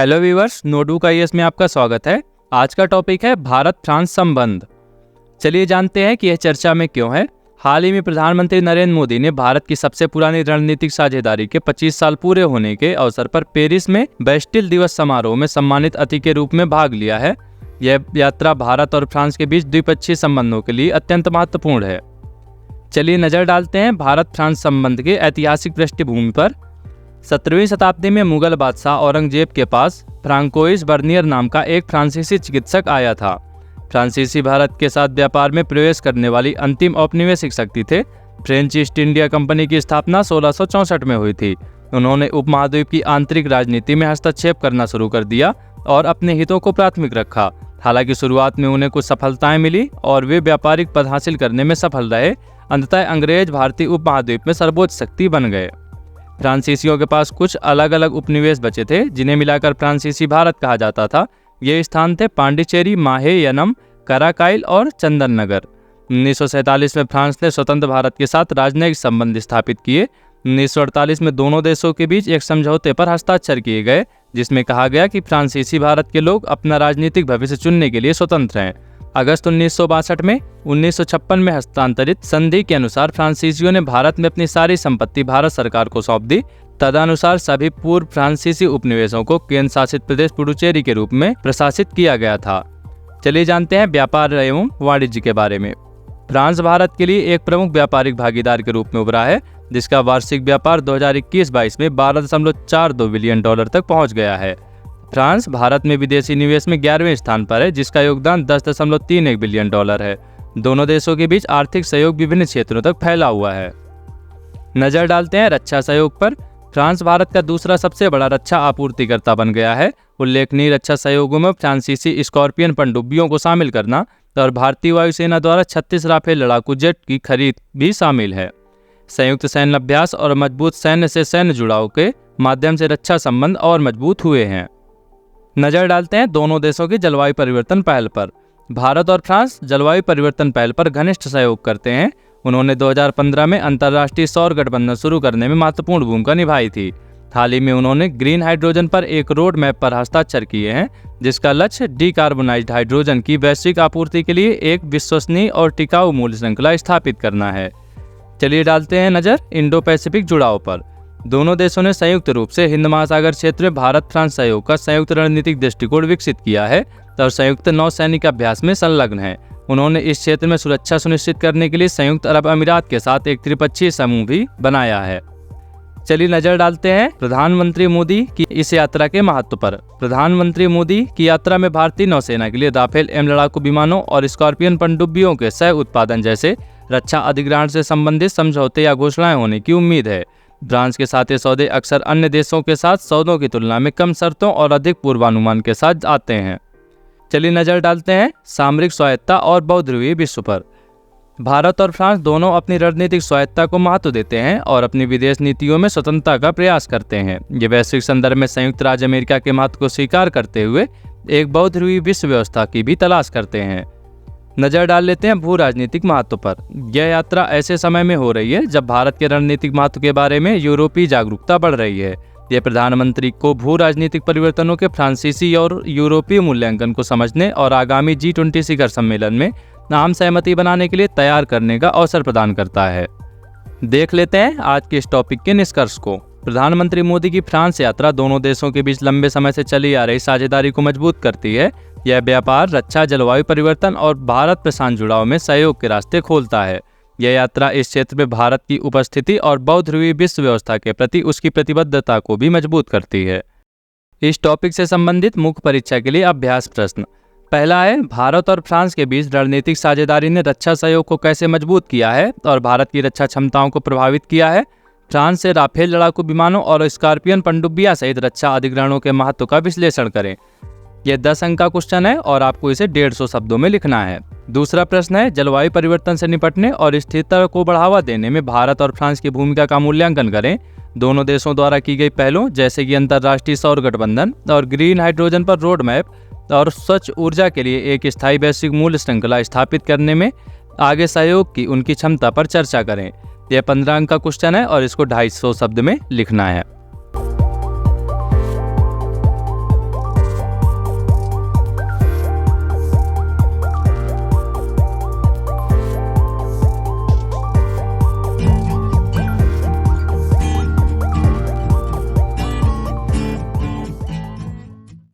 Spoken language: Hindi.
हेलो व्यूअर्स, नोटबुक आईएएस में आपका स्वागत है। आज का टॉपिक है भारत फ्रांस संबंध। चलिए जानते हैं कि यह चर्चा में क्यों है। हाल ही में प्रधानमंत्री नरेंद्र मोदी ने भारत की सबसे पुरानी रणनीतिक साझेदारी के 25 साल पूरे होने के अवसर पर पेरिस में बेस्टिल दिवस समारोह में सम्मानित अतिथि के रूप में भाग लिया है। यह यात्रा भारत और फ्रांस के बीच द्विपक्षीय संबंधों के लिए अत्यंत महत्वपूर्ण है। चलिए नजर डालते हैं भारत फ्रांस संबंध के ऐतिहासिक पृष्ठभूमि पर। 17वीं शताब्दी में मुगल बादशाह औरंगजेब के पास फ्रांकोइस बर्नियर नाम का एक फ्रांसीसी चिकित्सक आया था। फ्रांसीसी भारत के साथ व्यापार में प्रवेश करने वाली अंतिम औपनिवेशिक शक्ति थे। फ्रेंच ईस्ट इंडिया कंपनी की स्थापना 1664 में हुई थी। उन्होंने उपमहाद्वीप की आंतरिक राजनीति में हस्तक्षेप करना शुरू कर दिया और अपने हितों को प्राथमिक रखा। हालांकि शुरुआत में उन्हें कुछ सफलताएं मिली और वे व्यापारिक पद हासिल करने में सफल रहे। अंततः अंग्रेज भारतीय उपमहाद्वीप में सर्वोच्च शक्ति बन गए। फ्रांसीसियों के पास कुछ अलग अलग उपनिवेश बचे थे जिन्हें मिलाकर फ्रांसीसी भारत कहा जाता था। ये स्थान थे पांडिचेरी, माहे, यनम, कराकाइल और चंदन नगर। 1947 में फ्रांस ने स्वतंत्र भारत के साथ राजनयिक संबंध स्थापित किए। 1948 में दोनों देशों के बीच एक समझौते पर हस्ताक्षर किए गए जिसमें कहा गया कि फ्रांसीसी भारत के लोग अपना राजनीतिक भविष्य चुनने के लिए स्वतंत्र हैं। अगस्त 1962 में 1956 में हस्तांतरित संधि के अनुसार फ्रांसीसियों ने भारत में अपनी सारी संपत्ति भारत सरकार को सौंप दी। तदनुसार सभी पूर्व फ्रांसीसी उपनिवेशों को केंद्र शासित प्रदेश पुडुचेरी के रूप में प्रशासित किया गया था। चलिए जानते हैं व्यापार एवं वाणिज्य के बारे में। फ्रांस भारत के लिए एक प्रमुख व्यापारिक भागीदार के रूप में उभरा है, जिसका वार्षिक व्यापार 2021-22 में $12.42 बिलियन तक पहुंच गया है। फ्रांस भारत में विदेशी निवेश में 11वें स्थान पर है, जिसका योगदान $10.31 बिलियन है। दोनों देशों के बीच आर्थिक सहयोग विभिन्न क्षेत्रों तक फैला हुआ है। नजर डालते हैं रक्षा सहयोग पर। फ्रांस भारत का दूसरा सबसे बड़ा रक्षा आपूर्तिकर्ता बन गया है। उल्लेखनीय रक्षा सहयोगों में फ्रांसीसी स्कॉर्पियन पनडुब्बियों को शामिल करना और भारतीय वायुसेना द्वारा 36 राफेल लड़ाकू जेट की खरीद भी शामिल है। संयुक्त सैन्य अभ्यास और मजबूत सैन्य से सैन्य जुड़ाव के माध्यम से रक्षा संबंध और मजबूत हुए हैं। नजर डालते हैं दोनों देशों की जलवायु परिवर्तन पहल पर। भारत और फ्रांस जलवायु परिवर्तन पहल पर घनिष्ठ सहयोग करते हैं। उन्होंने 2015 में अंतर्राष्ट्रीय सौर गठबंधन शुरू करने में महत्वपूर्ण भूमिका निभाई थी। हाल ही में उन्होंने ग्रीन हाइड्रोजन पर एक रोड मैप पर हस्ताक्षर किए हैं, जिसका लक्ष्य डीकार्बोनाइज्ड हाइड्रोजन की वैश्विक आपूर्ति के लिए एक विश्वसनीय और टिकाऊ मूल्य श्रृंखला स्थापित करना है। चलिए डालते हैं नजर इंडो पैसिफिक जुड़ाव पर। दोनों देशों ने संयुक्त रूप से हिंद महासागर क्षेत्र में भारत फ्रांस सहयोग का संयुक्त रणनीतिक दृष्टिकोण विकसित किया है और संयुक्त नौसैनिक अभ्यास में संलग्न है। उन्होंने इस क्षेत्र में सुरक्षा सुनिश्चित करने के लिए संयुक्त अरब अमीरात के साथ एक त्रिपक्षीय समूह भी बनाया है। चलिए नजर डालते हैं प्रधानमंत्री मोदी की इस यात्रा के महत्व पर। प्रधानमंत्री मोदी की यात्रा में भारतीय नौसेना के लिए राफेल एम लड़ाकू विमानों और स्कॉर्पियन पनडुब्बियों के सह उत्पादन जैसे रक्षा अधिग्रहण से संबंधित समझौते या घोषणाएं होने की उम्मीद है। फ्रांस के साथ ये सौदे अक्सर अन्य देशों के साथ सौदों की तुलना में कम शर्तों और अधिक पूर्वानुमान के साथ आते हैं। चलिए नजर डालते हैं सामरिक स्वायत्ता और बहुध्रुवीय विश्व पर। भारत और फ्रांस दोनों अपनी रणनीतिक स्वायत्ता को महत्व देते हैं और अपनी विदेश नीतियों में स्वतंत्रता का प्रयास करते हैं। ये वैश्विक संदर्भ में संयुक्त राज्य अमेरिका के महत्व को स्वीकार करते हुए एक बहुध्रुवीय विश्व व्यवस्था की भी तलाश करते हैं। नजर डाल लेते हैं भू राजनीतिक महत्व पर। यह यात्रा ऐसे समय में हो रही है जब भारत के रणनीतिक महत्व के बारे में यूरोपीय जागरूकता बढ़ रही है। यह प्रधानमंत्री को भू राजनीतिक परिवर्तनों के फ्रांसीसी और यूरोपीय मूल्यांकन को समझने और आगामी G20 शिखर सम्मेलन में आम सहमति बनाने के लिए तैयार करने का अवसर प्रदान करता है। देख लेते हैं आज के इस टॉपिक के निष्कर्ष को। प्रधानमंत्री मोदी की फ्रांस यात्रा दोनों देशों के बीच लंबे समय से चली आ रही साझेदारी को मजबूत करती है। यह व्यापार, रक्षा, जलवायु परिवर्तन और भारत प्रशांत जुड़ाव में सहयोग के रास्ते खोलता है। यह यात्रा इस क्षेत्र में भारत की उपस्थिति और बहुध्रुवीय विश्व व्यवस्था के प्रति उसकी प्रतिबद्धता को भी मजबूत करती है। इस टॉपिक से संबंधित मुख्य परीक्षा के लिए अभ्यास प्रश्न। पहला है, भारत और फ्रांस के बीच रणनीतिक साझेदारी ने रक्षा सहयोग को कैसे मजबूत किया है और भारत की रक्षा क्षमताओं को प्रभावित किया है। फ्रांस से राफेल लड़ाकू विमानों और स्कॉर्पियन पनडुब्बियां सहित रक्षा अधिग्रहणों के महत्व का विश्लेषण करें। यह 10 अंक का क्वेश्चन है और आपको इसे 150 शब्दों में लिखना है। दूसरा प्रश्न है, जलवायु परिवर्तन से निपटने और स्थिरता को बढ़ावा देने में भारत और फ्रांस की भूमिका का मूल्यांकन करें। दोनों देशों द्वारा की गई पहलों जैसे कि अंतर्राष्ट्रीय सौर गठबंधन और ग्रीन हाइड्रोजन पर रोड मैप और स्वच्छ ऊर्जा के लिए एक स्थायी वैश्विक मूल्य श्रृंखला स्थापित करने में आगे सहयोग की उनकी क्षमता पर चर्चा करें। यह 15 अंक का क्वेश्चन है और इसको 250 शब्द में लिखना है।